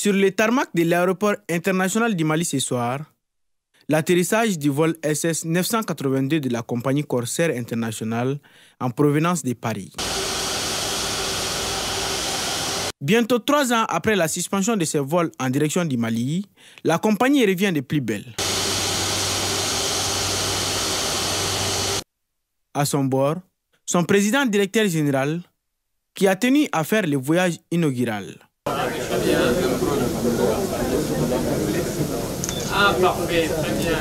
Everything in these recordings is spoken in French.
Sur le tarmac de l'aéroport international du Mali ce soir, l'atterrissage du vol SS 982 de la compagnie Corsair International en provenance de Paris. Bientôt 3 ans après la suspension de ses vols en direction du Mali, la compagnie revient de plus belle. À son bord, son président directeur général, qui a tenu à faire le voyage inaugural. Ah, parfait, très bien.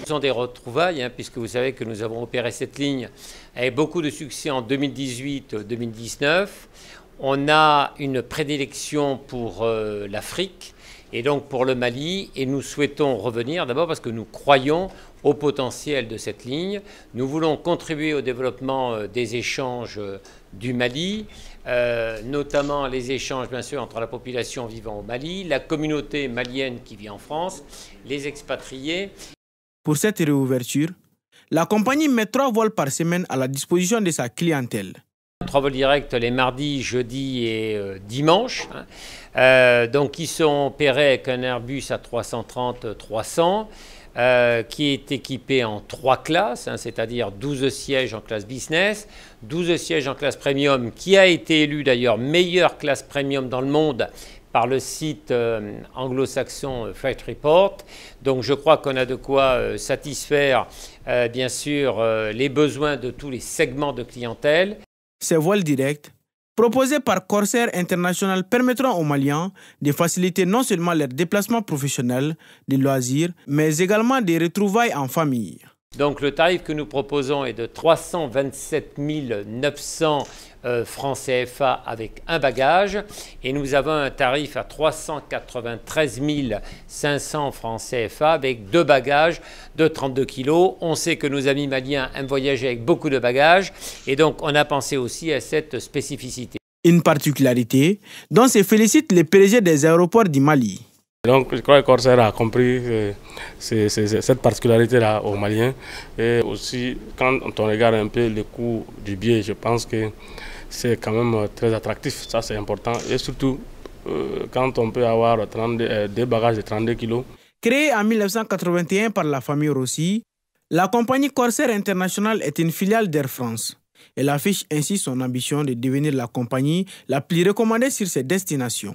Ce sont des retrouvailles, puisque vous savez que nous avons opéré cette ligne avec beaucoup de succès en 2018-2019. On a une prédilection pour l'Afrique et donc pour le Mali, et nous souhaitons revenir d'abord parce que nous croyons au potentiel de cette ligne. Nous voulons contribuer au développement des échanges du Mali, notamment les échanges bien sûr entre la population vivant au Mali, la communauté malienne qui vit en France, les expatriés. Pour cette réouverture, la compagnie met 3 vols par semaine à la disposition de sa clientèle. 3 vols directs les mardis, jeudis et dimanches, donc qui sont opérés avec un Airbus A330-300 qui est équipé en 3 classes, c'est-à-dire 12 sièges en classe business, 12 sièges en classe premium, qui a été élu d'ailleurs meilleure classe premium dans le monde par le site anglo-saxon Freight Report. Donc je crois qu'on a de quoi satisfaire bien sûr les besoins de tous les segments de clientèle. Ces vols directs, proposés par Corsair International, permettront aux Maliens de faciliter non seulement leurs déplacements professionnels, de loisirs, mais également des retrouvailles en famille. Donc le tarif que nous proposons est de 327 900 francs CFA avec un bagage, et nous avons un tarif à 393 500 francs CFA avec 2 bagages de 32 kg. On sait que nos amis maliens aiment voyager avec beaucoup de bagages, et donc on a pensé aussi à cette spécificité. Une particularité dont se félicite le PDG des aéroports du Mali. Donc je crois que Corsair a compris cette particularité-là aux Maliens. Et aussi, quand on regarde un peu le coût du billet, je pense que c'est quand même très attractif. Ça, c'est important. Et surtout, quand on peut avoir des bagages de 32 kg. Créée en 1981 par la famille Rossi, la compagnie Corsair International est une filiale d'Air France. Elle affiche ainsi son ambition de devenir la compagnie la plus recommandée sur ses destinations.